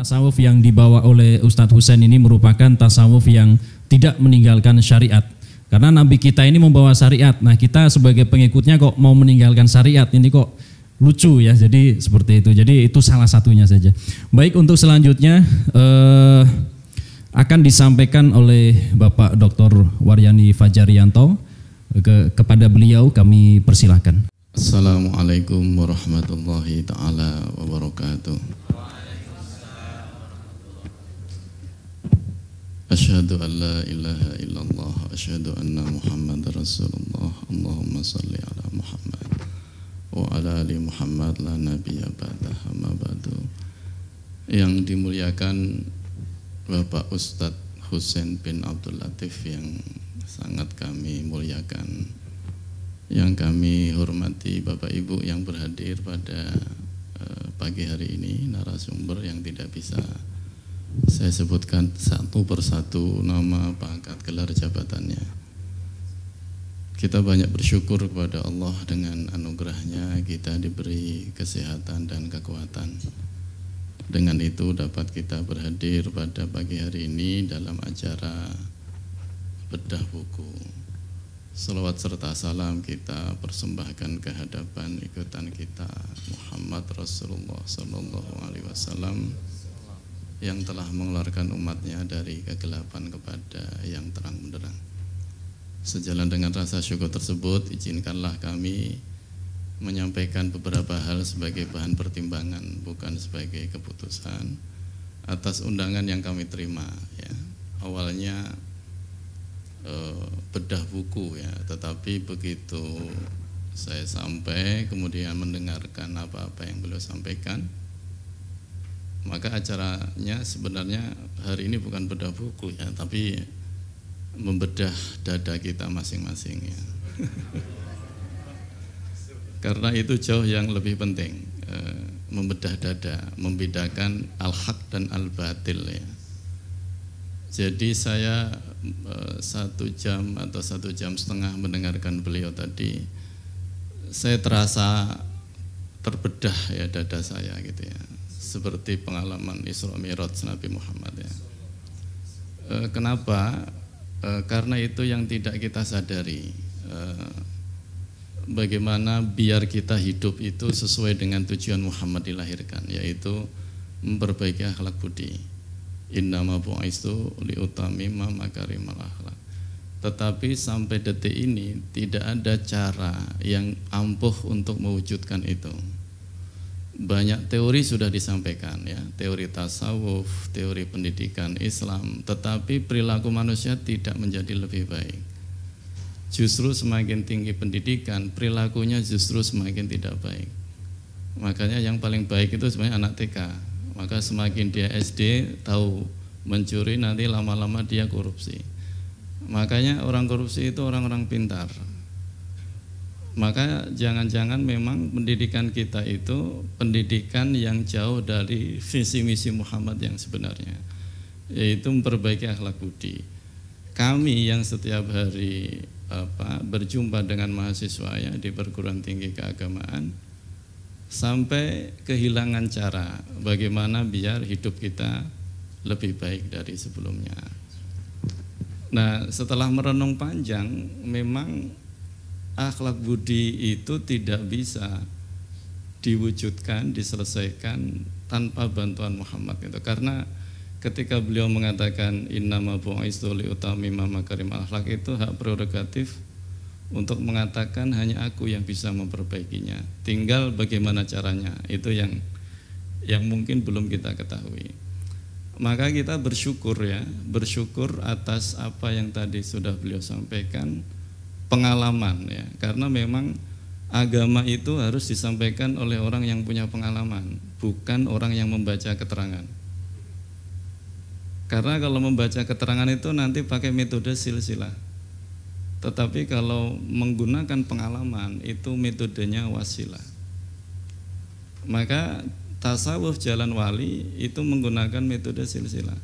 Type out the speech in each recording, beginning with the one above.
tasawuf yang dibawa oleh Ustadz Husain ini merupakan tasawuf yang tidak meninggalkan syariat. Karena Nabi kita ini membawa syariat. Nah, kita sebagai pengikutnya kok mau meninggalkan syariat, ini kok lucu ya. Jadi seperti itu. Jadi itu salah satunya saja. Baik, untuk selanjutnya akan disampaikan oleh Bapak Dr. Waryani Fajarianto. Kepada beliau kami persilahkan. Assalamualaikum warahmatullahi ta'ala wabarakatuh. Asyhadu an la ilaha illallah, asyhadu anna Muhammadar Rasulullah. Allahumma salli ala Muhammad wa ala ali Muhammad la nabiyya ba'dah, amma ba'du. Yang dimuliakan Bapak Ustadz Husain bin Abdul Latif yang sangat kami muliakan, yang kami hormati Bapak Ibu yang berhadir pada pagi hari ini, narasumber yang tidak bisa saya sebutkan satu persatu nama, pangkat, gelar, jabatannya. Kita banyak bersyukur kepada Allah dengan anugerahnya kita diberi kesehatan dan kekuatan. Dengan itu dapat kita berhadir pada pagi hari ini dalam acara bedah buku. Salawat serta salam kita persembahkan ke hadapan ikutan kita Muhammad Rasulullah Sallallahu Alaihi Wasallam yang telah mengeluarkan umatnya dari kegelapan kepada yang terang benderang. Sejalan dengan rasa syukur tersebut, izinkanlah kami menyampaikan beberapa hal sebagai bahan pertimbangan, bukan sebagai keputusan atas undangan yang kami terima. Ya. Awalnya bedah buku ya, tetapi begitu saya sampai kemudian mendengarkan apa-apa yang beliau sampaikan, maka acaranya sebenarnya hari ini bukan bedah buku ya, tapi membedah dada kita masing-masing ya. Karena itu jauh yang lebih penting, membedah dada, membedakan al-haq dan al-batil ya. Jadi saya 1 jam atau 1,5 jam mendengarkan beliau tadi, saya terasa terbedah ya dada saya gitu ya, seperti pengalaman Isra Mi'raj Nabi Muhammad ya. Kenapa? Karena itu yang tidak kita sadari, bagaimana biar kita hidup itu sesuai dengan tujuan Muhammad dilahirkan, yaitu memperbaiki akhlak budi. Innama bu'istu liutamima makarimal akhlak. Tetapi sampai detik ini tidak ada cara yang ampuh untuk mewujudkan itu. Banyak teori sudah disampaikan ya, teori tasawuf, teori pendidikan Islam, tetapi perilaku manusia tidak menjadi lebih baik. Justru semakin tinggi pendidikan, perilakunya justru semakin tidak baik. Makanya yang paling baik itu sebenarnya anak TK. Maka semakin dia SD tahu mencuri, nanti lama-lama dia korupsi. Makanya orang korupsi itu orang-orang pintar. Maka jangan-jangan memang pendidikan kita itu pendidikan yang jauh dari visi misi Muhammad yang sebenarnya, yaitu memperbaiki akhlak budi. Kami yang setiap hari berjumpa dengan mahasiswa ya di perguruan tinggi keagamaan, sampai kehilangan cara bagaimana biar hidup kita lebih baik dari sebelumnya. Nah, setelah merenung panjang, memang akhlak budi itu tidak bisa diwujudkan, diselesaikan tanpa bantuan Muhammad itu. Karena ketika beliau mengatakan innama bu'istu liutamima makarimal akhlak, itu hak prerogatif untuk mengatakan hanya aku yang bisa memperbaikinya. Tinggal bagaimana caranya, itu yang mungkin belum kita ketahui. Maka kita bersyukur ya, bersyukur atas apa yang tadi sudah beliau sampaikan, pengalaman ya. Karena memang agama itu harus disampaikan oleh orang yang punya pengalaman, bukan orang yang membaca keterangan. Karena kalau membaca keterangan itu nanti pakai metode silsilah. Tetapi kalau menggunakan pengalaman itu metodenya wasilah. Maka tasawuf jalan wali itu menggunakan metode silsilah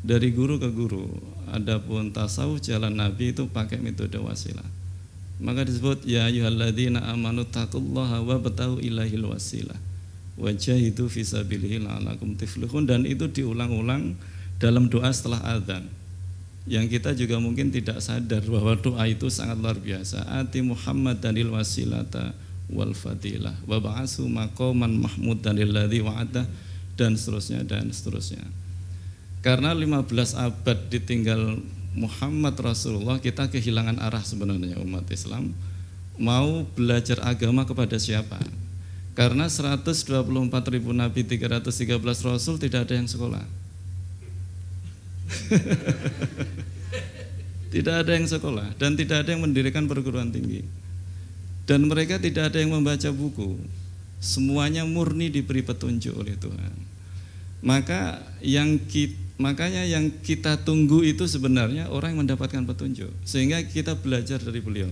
dari guru ke guru. Adapun tasawuf jalan nabi itu pakai metode wasilah. Maka disebut ya ayyuhalladzina amanu taqullaha wabtaghu ilaihil wasilah. wajahidu fisabilihi la'alakum tuflihun, dan itu diulang-ulang dalam doa setelah adzan. Yang kita juga mungkin tidak sadar bahwa doa itu sangat luar biasa. Ati Muhammadanil wasilata wal fadilah wa ba'asu maqaman mahmudan alladzi wa'ada, dan seterusnya dan seterusnya. Karena 15 abad ditinggal Muhammad Rasulullah, kita kehilangan arah sebenarnya umat Islam. Mau belajar agama kepada siapa? Karena 124.000 nabi, 313 rasul, tidak ada yang sekolah. Tidak ada yang sekolah dan tidak ada yang mendirikan perguruan tinggi. Dan mereka tidak ada yang membaca buku. Semuanya murni diberi petunjuk oleh Tuhan. Makanya yang kita tunggu itu sebenarnya orang yang mendapatkan petunjuk, sehingga kita belajar dari beliau.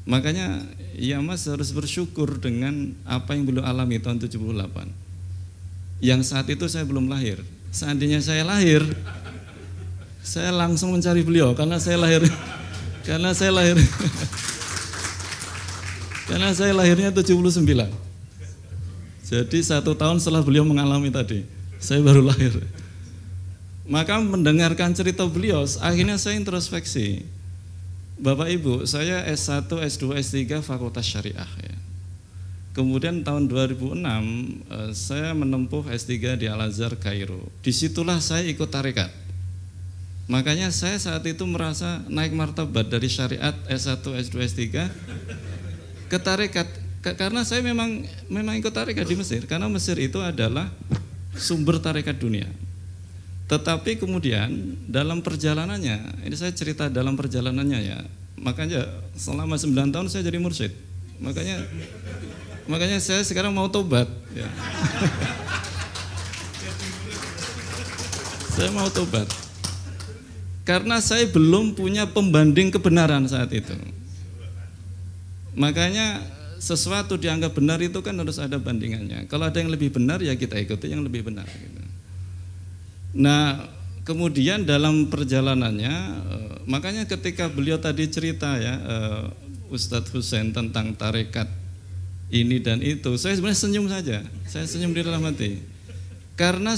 Makanya ya Mas harus bersyukur dengan apa yang beliau alami tahun 78. Yang saat itu saya belum lahir. Seandainya saya lahir, saya langsung mencari beliau karena saya lahirnya 79. Jadi 1 tahun setelah beliau mengalami tadi, saya baru lahir. Maka mendengarkan cerita beliau, akhirnya saya introspeksi. Bapak Ibu, saya S1, S2, S3 Fakultas Syariah ya. Kemudian tahun 2006 saya menempuh S3 di Al-Azhar Kairo. Disitulah saya ikut tarekat. Makanya saya saat itu merasa naik martabat dari syariat S1, S2, S3 ke tarekat. Karena saya memang ikut tarekat di Mesir. Karena Mesir itu adalah sumber tarekat dunia. Tetapi kemudian dalam perjalanannya, ini saya cerita dalam perjalanannya ya, makanya selama 9 tahun saya jadi mursyid. Makanya saya sekarang mau tobat ya. Saya mau tobat karena saya belum punya pembanding kebenaran saat itu. Makanya sesuatu dianggap benar itu kan harus ada bandingannya. Kalau ada yang lebih benar ya kita ikuti yang lebih benar gitu. Nah, kemudian dalam perjalanannya, makanya ketika beliau tadi cerita ya, Ustadz Husain tentang tarekat ini dan itu, saya sebenarnya senyum saja, saya senyum di dalam hati. Karena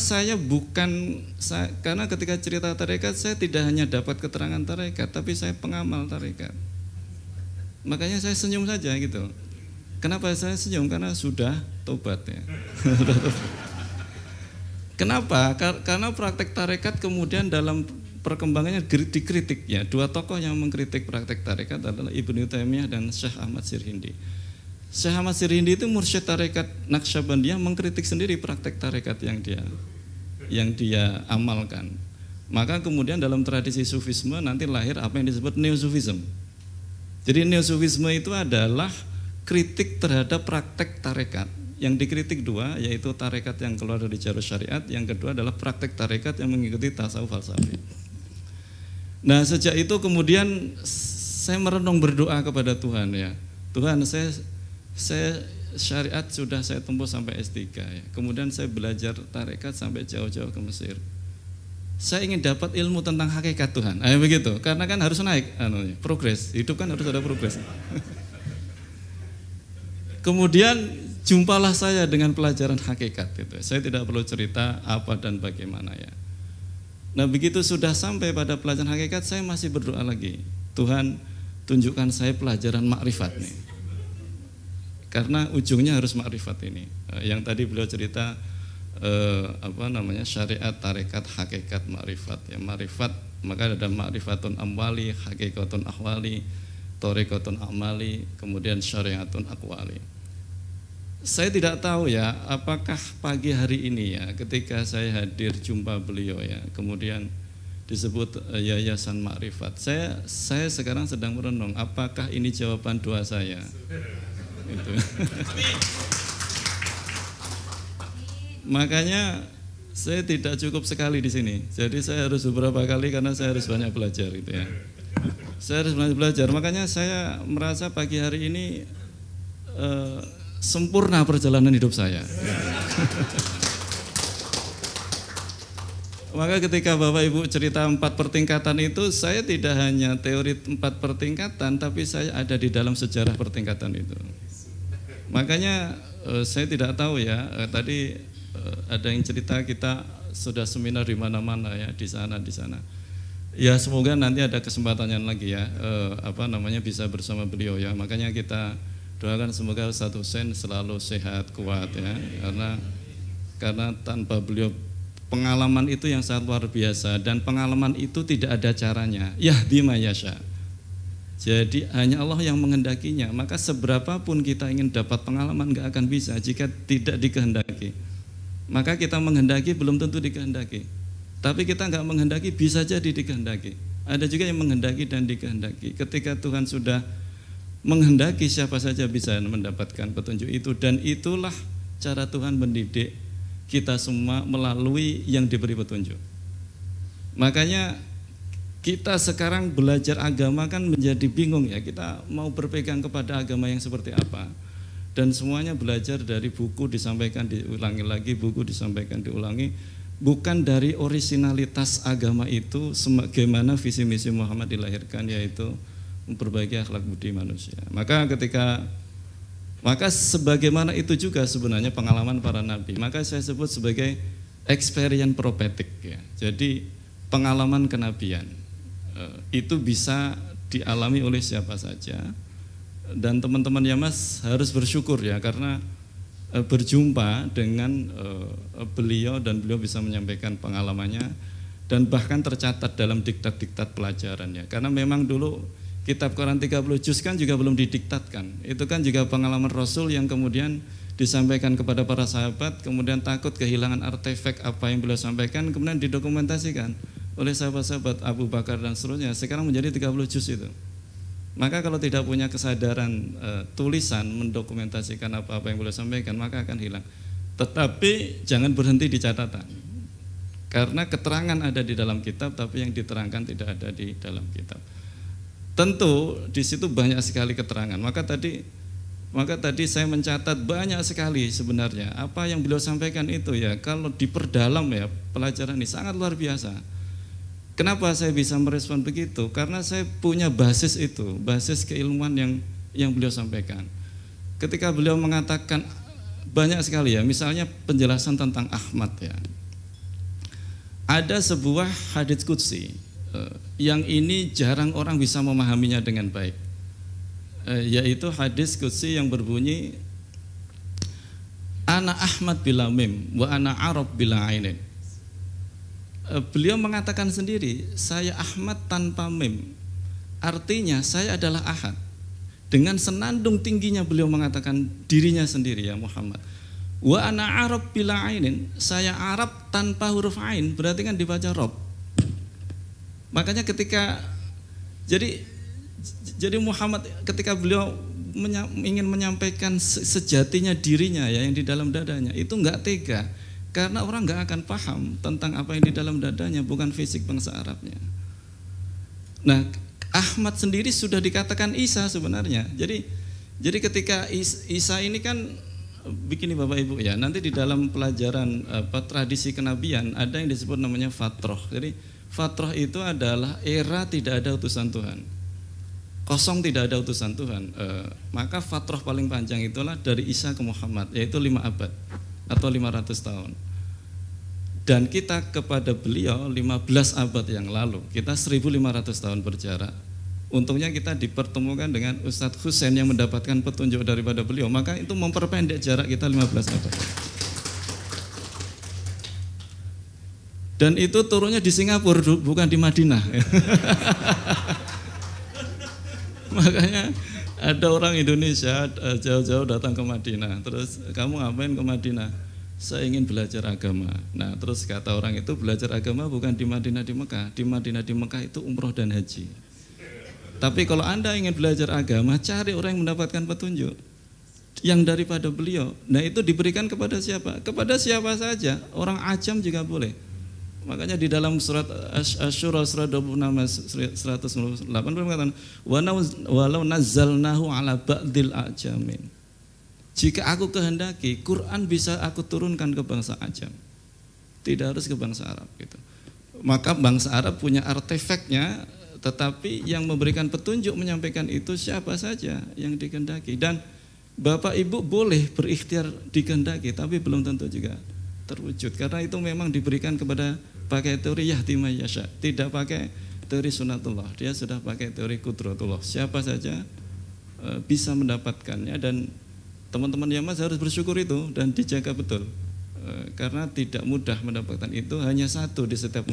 karena ketika cerita tarekat, saya tidak hanya dapat keterangan tarekat, tapi saya pengamal tarekat. Makanya saya senyum saja gitu. Kenapa saya senyum? Karena sudah tobat ya. Kenapa? Karena praktek tarekat kemudian dalam perkembangannya dikritik ya. 2 tokoh yang mengkritik praktek tarekat adalah Ibnu Taimiyah dan Syekh Ahmad Sirhindi. Syekh Ahmad Sirhindi itu mursyid tarekat Naqsyabandiyah, mengkritik sendiri praktek tarekat yang dia amalkan. Maka kemudian dalam tradisi Sufisme nanti lahir apa yang disebut Neo-Sufism. Jadi Neo-Sufisme itu adalah kritik terhadap praktek tarekat. Yang dikritik 2, yaitu tarekat yang keluar dari jalur syariat. Yang kedua adalah praktek tarekat yang mengikuti tasawuf falsafi. Nah sejak itu kemudian saya merenung berdoa kepada Tuhan ya. Tuhan, saya syariat sudah saya tempuh sampai S3 ya. Kemudian saya belajar tarekat sampai jauh-jauh ke Mesir. Saya ingin dapat ilmu tentang hakikat Tuhan. Begitu. Karena kan harus naik progres. Hidup kan harus ada progres. Kemudian jumpalah saya dengan pelajaran hakikat itu. Saya tidak perlu cerita apa dan bagaimana ya. Nah begitu sudah sampai pada pelajaran hakikat, saya masih berdoa lagi. Tuhan, tunjukkan saya pelajaran makrifat nih. Karena ujungnya harus makrifat ini. Yang tadi beliau cerita syariat, tarekat, hakikat, makrifat ya. Makrifat, maka ada makrifatun amwali, hakikatun ahwali, thariqatun amali, kemudian syariatun aqwali. Saya tidak tahu ya, apakah pagi hari ini ya, ketika saya hadir jumpa beliau ya, kemudian disebut Yayasan Makrifat. Saya sekarang sedang merenung, apakah ini jawaban doa saya? Itu. Makanya saya tidak cukup sekali di sini. Jadi saya harus beberapa kali karena saya harus banyak belajar gitu ya. Saya harus banyak belajar. Makanya saya merasa pagi hari ini sempurna perjalanan hidup saya. Maka ketika Bapak Ibu cerita 4 pertingkatan itu, saya tidak hanya teori 4 pertingkatan, tapi saya ada di dalam sejarah pertingkatan itu. Makanya saya tidak tahu ya, tadi ada yang cerita kita sudah seminar di mana-mana ya, di sana. Ya semoga nanti ada kesempatannya lagi ya, bisa bersama beliau ya. Makanya kita doakan semoga Ustadz Husain selalu sehat, kuat ya, karena tanpa beliau pengalaman itu yang sangat luar biasa, dan pengalaman itu tidak ada caranya. Yahdi ma yasha. Jadi hanya Allah yang menghendakinya. Maka seberapapun kita ingin dapat pengalaman gak akan bisa jika tidak dikehendaki. Maka kita menghendaki belum tentu dikehendaki. Tapi kita gak menghendaki bisa jadi dikehendaki. Ada juga yang menghendaki dan dikehendaki. Ketika Tuhan sudah menghendaki, siapa saja bisa mendapatkan petunjuk itu. Dan itulah cara Tuhan mendidik kita semua melalui yang diberi petunjuk. Makanya kita sekarang belajar agama kan menjadi bingung ya, kita mau berpegang kepada agama yang seperti apa. Dan semuanya belajar dari buku disampaikan diulangi lagi, buku disampaikan diulangi, bukan dari orisinalitas agama itu sebagaimana visi misi Muhammad dilahirkan, yaitu memperbaiki akhlak budi manusia. Maka sebagaimana itu juga sebenarnya pengalaman para nabi. Maka saya sebut sebagai experience prophetic ya. Jadi pengalaman kenabian itu bisa dialami oleh siapa saja. Dan teman-teman ya Mas harus bersyukur ya, karena berjumpa dengan beliau dan beliau bisa menyampaikan pengalamannya dan bahkan tercatat dalam diktat-diktat pelajarannya. Karena memang dulu kitab Quran 30 juz kan juga belum didiktatkan. Itu kan juga pengalaman Rasul yang kemudian disampaikan kepada para sahabat, kemudian takut kehilangan artefak apa yang beliau sampaikan, kemudian didokumentasikan oleh sahabat-sahabat Abu Bakar dan seterusnya. Sekarang menjadi 30 juz itu. Maka kalau tidak punya kesadaran tulisan mendokumentasikan apa-apa yang beliau sampaikan, maka akan hilang. Tetapi jangan berhenti di catatan. Karena keterangan ada di dalam kitab, tapi yang diterangkan tidak ada di dalam kitab. Tentu di situ banyak sekali keterangan. Maka tadi saya mencatat banyak sekali sebenarnya apa yang beliau sampaikan itu ya, kalau diperdalam ya pelajaran ini sangat luar biasa. Kenapa saya bisa merespon begitu? Karena saya punya basis itu, basis keilmuan yang beliau sampaikan. Ketika beliau mengatakan banyak sekali ya, misalnya penjelasan tentang Ahmad ya. Ada sebuah hadits qudsi yang ini jarang orang bisa memahaminya dengan baik, yaitu hadis qudsi yang berbunyi ana Ahmad bila mim wa ana Arab bila ainin. Beliau mengatakan sendiri, saya Ahmad tanpa mim, artinya saya adalah Ahad. Dengan senandung tingginya beliau mengatakan dirinya sendiri ya Muhammad. Wa ana Arab bila ainin, saya Arab tanpa huruf ain, berarti kan dibaca Rob. Makanya jadi Muhammad ketika beliau ingin menyampaikan sejatinya dirinya ya yang di dalam dadanya, itu enggak tega, karena orang enggak akan paham tentang apa yang di dalam dadanya, bukan fisik bangsa Arabnya. Nah, Ahmad sendiri sudah dikatakan Isa sebenarnya. Jadi ketika Isa ini kan begini Bapak Ibu ya, nanti di dalam pelajaran tradisi kenabian ada yang disebut namanya fatroh. Jadi fatroh itu adalah era tidak ada utusan Tuhan, kosong tidak ada utusan Tuhan. Maka fatroh paling panjang itulah dari Isa ke Muhammad, yaitu 5 abad atau 500 tahun. Dan kita kepada beliau 15 abad yang lalu, kita 1500 tahun berjarak. Untungnya kita dipertemukan dengan Ustadz Husain yang mendapatkan petunjuk daripada beliau, maka itu memperpendek jarak kita 15 abad. Dan itu turunnya di Singapura, bukan di Madinah. Makanya ada orang Indonesia jauh-jauh datang ke Madinah. Terus kamu ngapain ke Madinah? Saya ingin belajar agama. Nah terus kata orang itu, belajar agama bukan di Madinah di Mekah. Di Madinah di Mekah itu umroh dan haji. Tapi kalau Anda ingin belajar agama, cari orang yang mendapatkan petunjuk yang daripada beliau. Nah itu diberikan kepada siapa? Kepada siapa saja. Orang ajam juga boleh. Makanya di dalam surat Asy-Syura surat 26 198 mengatakan walau nazzalnahu ala ba'dil ajamin. Jika aku kehendaki, Quran bisa aku turunkan ke bangsa ajam. Tidak harus ke bangsa Arab gitu. Maka bangsa Arab punya artefaknya, tetapi yang memberikan petunjuk menyampaikan itu siapa saja yang dikehendaki. Dan Bapak Ibu boleh berikhtiar dikehendaki, tapi belum tentu juga terwujud, karena itu memang diberikan kepada pakai teori yahdi may yasha, tidak pakai teori sunatullah. Dia sudah pakai teori qudratullah. Siapa saja bisa mendapatkannya, dan teman-teman Yamas harus bersyukur itu dan dijaga betul, karena tidak mudah mendapatkan itu, hanya satu di setiap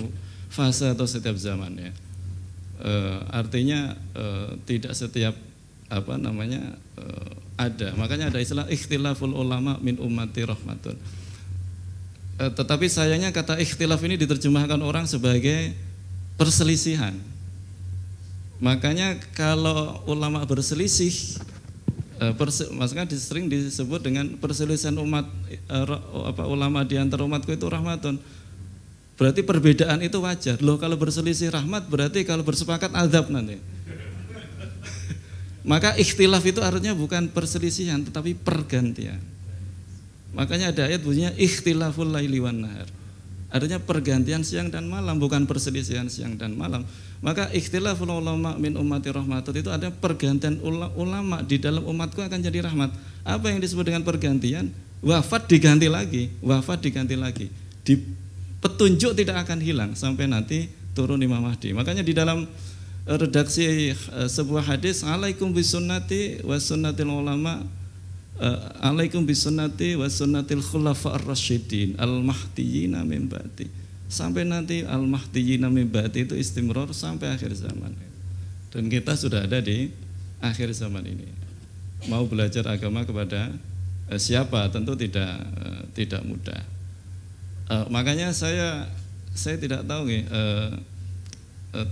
fase atau setiap zaman ya. Artinya tidak setiap ada, makanya ada istilah ikhtilaful ulama min ummati rahmatun. Tetapi sayangnya kata ikhtilaf ini diterjemahkan orang sebagai perselisihan. Makanya kalau ulama berselisih, maksudnya sering disebut dengan perselisihan umat, ulama di antara umatku itu rahmatun. Berarti perbedaan itu wajar. Loh, kalau berselisih rahmat, berarti kalau bersepakat azab nanti. Maka ikhtilaf itu artinya bukan perselisihan, tetapi pergantian. Makanya ada ayat bunyinya ikhtilaful laili wan nahar. Artinya pergantian siang dan malam, bukan perselisihan siang dan malam. Maka ikhtilaful ulama min ummati rahmatun itu ada pergantian ulama di dalam umatku akan jadi rahmat. Apa yang disebut dengan pergantian? Wafat diganti lagi, wafat diganti lagi. Di petunjuk tidak akan hilang sampai nanti turun Imam Mahdi. Makanya di dalam redaksi sebuah hadis, alaikum bisunnati wa sunnatil ulama, alaikum bisunnati wa sunnatil khulafa'ir rasyidin al-mahdiyina min ba'di. Sampai nanti al-mahdiyina min ba'di itu istimrar sampai akhir zaman. Dan kita sudah ada di akhir zaman ini. Mau belajar agama kepada siapa tentu tidak mudah. Makanya saya tidak tahu nih,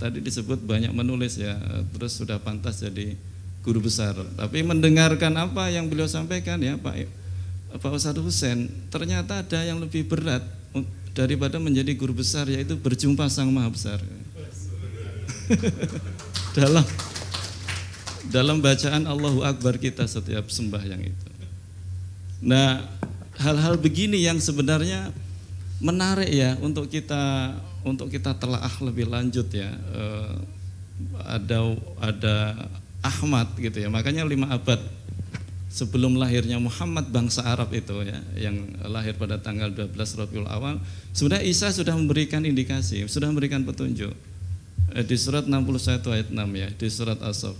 tadi disebut banyak menulis ya, terus sudah pantas jadi guru besar. Tapi mendengarkan apa yang beliau sampaikan ya Pak Ustadz Husain, ternyata ada yang lebih berat daripada menjadi guru besar, yaitu berjumpa Sang Maha Besar. dalam bacaan Allahu Akbar kita setiap sembahyang itu. Nah, hal-hal begini yang sebenarnya menarik ya untuk kita telaah lebih lanjut ya. Ada Ahmad gitu ya. Makanya 5 abad sebelum lahirnya Muhammad, bangsa Arab itu ya, yang lahir pada tanggal 12 Rabiul Awal, sebenarnya Isa sudah memberikan indikasi, sudah memberikan petunjuk. Di surat 61 ayat 6 ya, di surat As-Saff.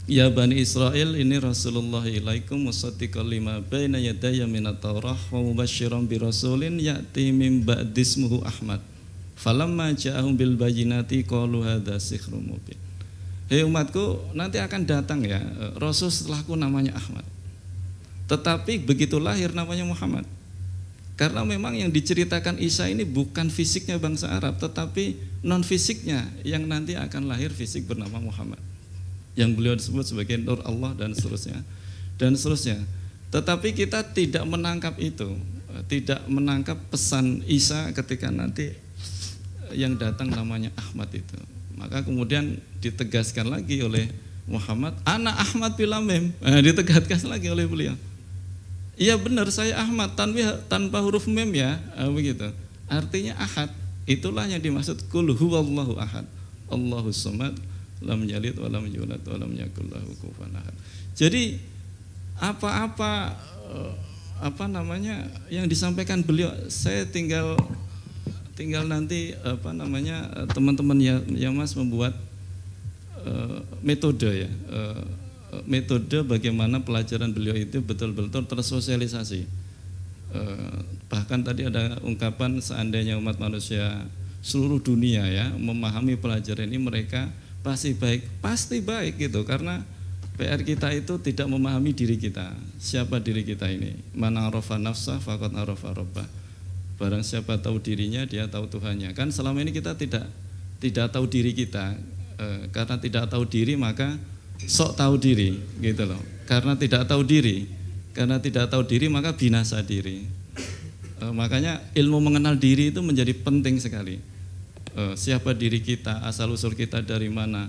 Ya Bani Israel, ini Rasulullah ilaikum musaddiqan lima baina yadayya minat Taurah wa mubasysyiran bi rasulin ya'ti min ba'di ismuhu Ahmad. Falamma ja'ahum bil bayyinati qalu hadza sihrun mubin. Hei umatku, nanti akan datang ya Rasul setelahku namanya Ahmad. Tetapi begitu lahir namanya Muhammad. Karena memang yang diceritakan Isa ini bukan fisiknya bangsa Arab, tetapi non fisiknya yang nanti akan lahir fisik bernama Muhammad, yang beliau disebut sebagai Nur Allah dan seterusnya. Tetapi kita tidak menangkap itu, tidak menangkap pesan Isa ketika nanti yang datang namanya Ahmad itu. Maka kemudian ditegaskan lagi oleh Muhammad, Ana Ahmad bila mem, ditegaskan lagi oleh beliau. Iya benar, saya Ahmad tanpa huruf mem ya, begitu. Artinya ahad, itulah yang dimaksud qul huwallahu ahad, Allahus samad, lam yalid wa lam yulad wa lam yakul lahu kufuwan ahad. Jadi apa yang disampaikan beliau, saya tinggal nanti teman-teman ya Mas membuat metode ya, metode bagaimana pelajaran beliau itu betul-betul tersosialisasi. Bahkan tadi ada ungkapan seandainya umat manusia seluruh dunia ya memahami pelajaran ini, mereka pasti baik gitu, karena PR kita itu tidak memahami diri kita. Siapa diri kita ini? Man arafa nafsah faqad arafa rabbah. Barang siapa tahu dirinya, dia tahu Tuhannya. Kan selama ini kita tidak tahu diri kita. Karena tidak tahu diri maka sok tahu diri gitu loh. Karena tidak tahu diri maka binasa diri. Makanya ilmu mengenal diri itu menjadi penting sekali. Siapa diri kita, asal usul kita dari mana,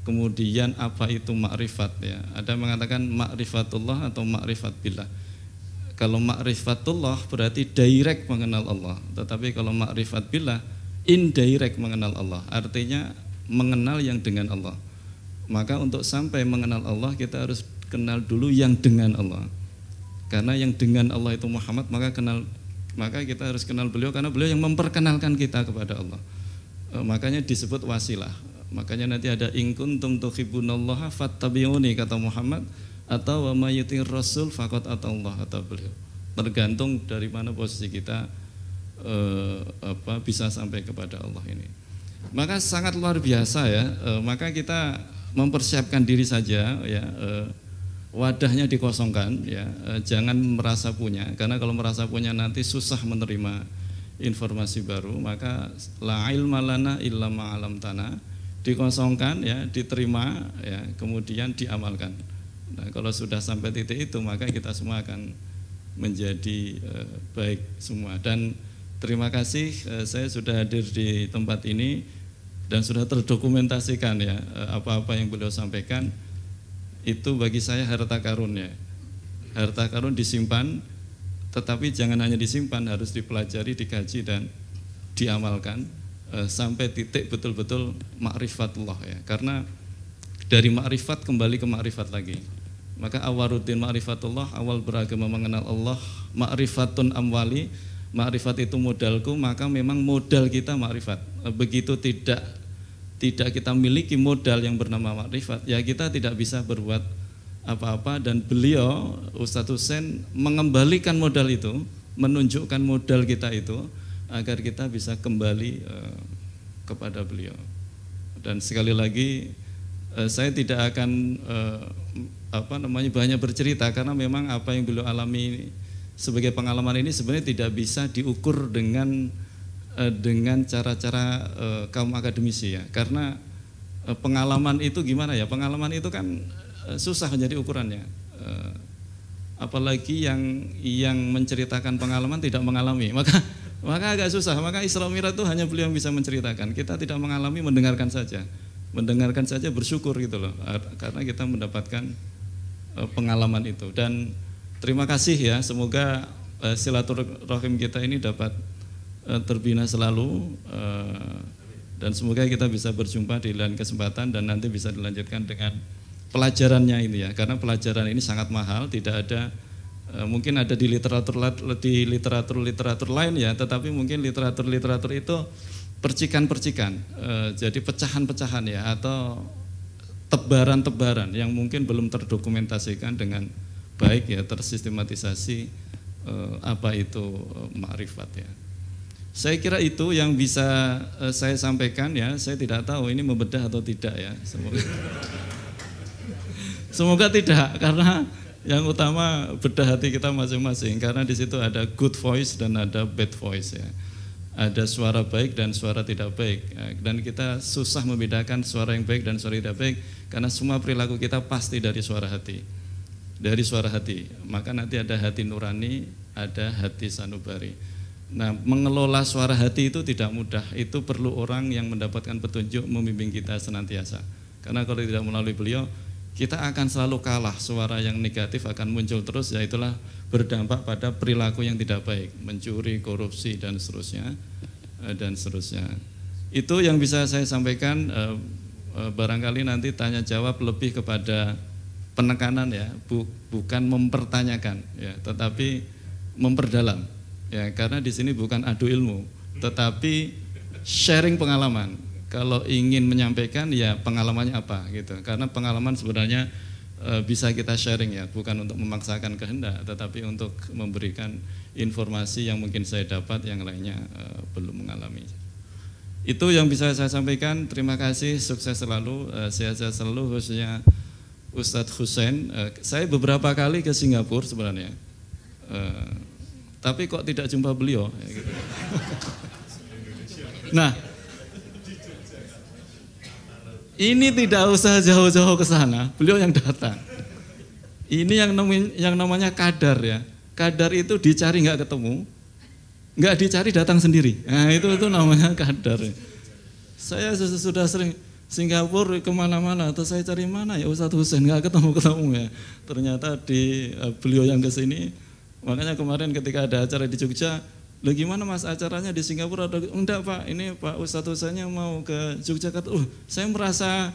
kemudian apa itu makrifat ya. Ada yang mengatakan makrifatullah atau makrifat billah. Kalau makrifatullah berarti direct mengenal Allah, tetapi kalau makrifat billah indirect mengenal Allah, artinya mengenal yang dengan Allah. Maka untuk sampai mengenal Allah kita harus kenal dulu yang dengan Allah. Karena yang dengan Allah itu Muhammad, maka kita harus kenal beliau karena beliau yang memperkenalkan kita kepada Allah. Makanya disebut wasilah. Makanya nanti ada in kuntum tuhibbunallaha fattabi'uni kata Muhammad, atau wa may yuti'ir rasul faqad atallah kata beliau. Tergantung dari mana posisi kita bisa sampai kepada Allah ini. Maka sangat luar biasa ya. Maka kita mempersiapkan diri saja ya. Wadahnya dikosongkan ya, jangan merasa punya, karena kalau merasa punya nanti susah menerima informasi baru. Maka la ilma lana illa ma 'allamtana, dikosongkan ya, diterima ya, kemudian diamalkan. Nah, kalau sudah sampai titik itu maka kita semua akan menjadi baik semua. Dan terima kasih saya sudah hadir di tempat ini dan sudah terdokumentasikan ya apa-apa yang beliau sampaikan. Itu bagi saya harta karun ya. Harta karun disimpan, tetapi jangan hanya disimpan, harus dipelajari, dikaji dan diamalkan sampai titik betul-betul ma'rifatullah ya. Karena dari ma'rifat kembali ke ma'rifat lagi. Maka awaruddin ma'rifatullah, awal beragama mengenal Allah, ma'rifatun amwali, ma'rifat itu modalku, maka memang modal kita ma'rifat. Begitu tidak kita miliki modal yang bernama makrifat, ya kita tidak bisa berbuat apa-apa. Dan beliau Ustadz Husain mengembalikan modal itu, menunjukkan modal kita itu agar kita bisa kembali kepada beliau. Dan sekali lagi saya tidak akan banyak bercerita, karena memang apa yang beliau alami sebagai pengalaman ini sebenarnya tidak bisa diukur dengan cara-cara kaum akademisi ya. Karena pengalaman itu gimana ya? Pengalaman itu kan susah menjadi ukurannya. Apalagi yang menceritakan pengalaman tidak mengalami, maka agak susah. Maka Isra Mi'raj itu hanya beliau yang bisa menceritakan. Kita tidak mengalami, mendengarkan saja bersyukur gitu loh, karena kita mendapatkan pengalaman itu. Dan terima kasih ya, semoga silaturahim kita ini dapat terbina selalu, dan semoga kita bisa berjumpa di lain kesempatan dan nanti bisa dilanjutkan dengan pelajarannya ini ya, karena pelajaran ini sangat mahal. Tidak ada mungkin ada di literatur lain ya, tetapi mungkin literatur itu percikan-percikan, jadi pecahan-pecahan ya, atau tebaran-tebaran yang mungkin belum terdokumentasikan dengan baik ya, tersistematisasi apa itu ma'rifat ya. Saya kira itu yang bisa saya sampaikan ya. Saya tidak tahu ini membedah atau tidak ya. Semoga tidak, karena yang utama bedah hati kita masing-masing. Karena di situ ada good voice dan ada bad voice ya. Ada suara baik dan suara tidak baik. Dan kita susah membedakan suara yang baik dan suara tidak baik, karena semua perilaku kita pasti dari suara hati. Dari suara hati. Maka nanti ada hati nurani, ada hati sanubari. Nah, mengelola suara hati itu tidak mudah. Itu perlu orang yang mendapatkan petunjuk membimbing kita senantiasa. Karena kalau tidak melalui beliau, kita akan selalu kalah. Suara yang negatif akan muncul terus, yaitulah berdampak pada perilaku yang tidak baik, mencuri, korupsi dan seterusnya. Itu yang bisa saya sampaikan. Barangkali nanti tanya jawab lebih kepada penekanan ya, bukan mempertanyakan ya, tetapi memperdalam. Ya, karena di sini bukan adu ilmu, tetapi sharing pengalaman. Kalau ingin menyampaikan ya pengalamannya apa gitu. Karena pengalaman sebenarnya bisa kita sharing ya, bukan untuk memaksakan kehendak, tetapi untuk memberikan informasi yang mungkin saya dapat, yang lainnya belum mengalami. Itu yang bisa saya sampaikan. Terima kasih, sukses selalu, sehat-sehat selalu, khususnya Ustadz Husain. Saya beberapa kali ke Singapura sebenarnya. Tapi kok tidak jumpa beliau ya gitu. Nah, ini tidak usah jauh-jauh ke sana, beliau yang datang. Ini yang namanya kadar ya. Kadar itu dicari nggak ketemu, nggak dicari datang sendiri. Nah itu namanya kadar. Saya sudah sering Singapura kemana-mana, atau saya cari mana ya Ustadz Husain, nggak ketemu ya. Ternyata di beliau yang kesini. Makanya kemarin ketika ada acara di Jogja, loh gimana mas acaranya di Singapura? Enggak pak, ini Pak Ustadz Husainnya mau ke Yogyakarta. Saya merasa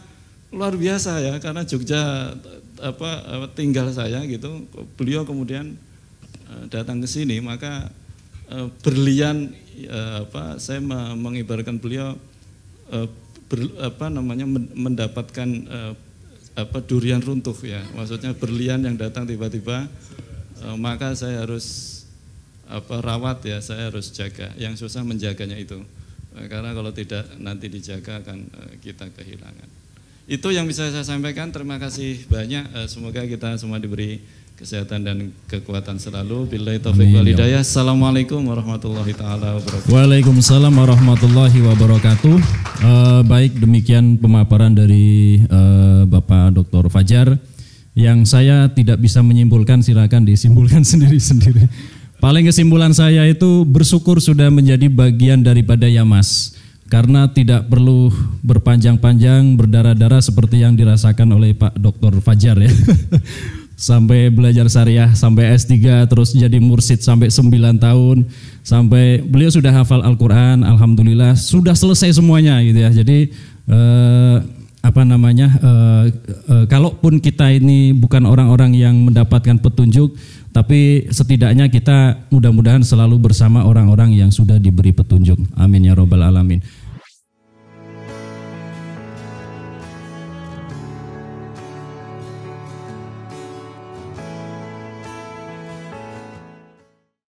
luar biasa ya, karena Jogja tinggal saya gitu, beliau kemudian datang ke sini, maka berlian saya mengibaratkan beliau mendapatkan durian runtuh ya, maksudnya berlian yang datang tiba-tiba, maka saya harus rawat ya, saya harus jaga. Yang susah menjaganya itu, karena kalau tidak nanti dijaga akan kita kehilangan. Itu yang bisa saya sampaikan. Terima kasih banyak. Semoga kita semua diberi kesehatan dan kekuatan selalu. Billahi taufiq wal hidayah. Assalamualaikum warahmatullahi taala wabarakatuh. Waalaikumsalam warahmatullahi wabarakatuh. Baik, demikian pemaparan dari Bapak Dr. Fajar. Yang saya tidak bisa menyimpulkan, silakan disimpulkan sendiri-sendiri. Paling kesimpulan saya itu bersyukur sudah menjadi bagian daripada Yamas, karena tidak perlu berpanjang-panjang, berdarah-darah seperti yang dirasakan oleh Pak Dr. Fajar ya. Sampai belajar syariah, sampai S3, terus jadi mursyid sampai 9 tahun, sampai beliau sudah hafal Al-Quran, alhamdulillah, sudah selesai semuanya gitu ya. Jadi kalaupun kita ini bukan orang-orang yang mendapatkan petunjuk, tapi setidaknya kita mudah-mudahan selalu bersama orang-orang yang sudah diberi petunjuk. Amin ya robbal alamin.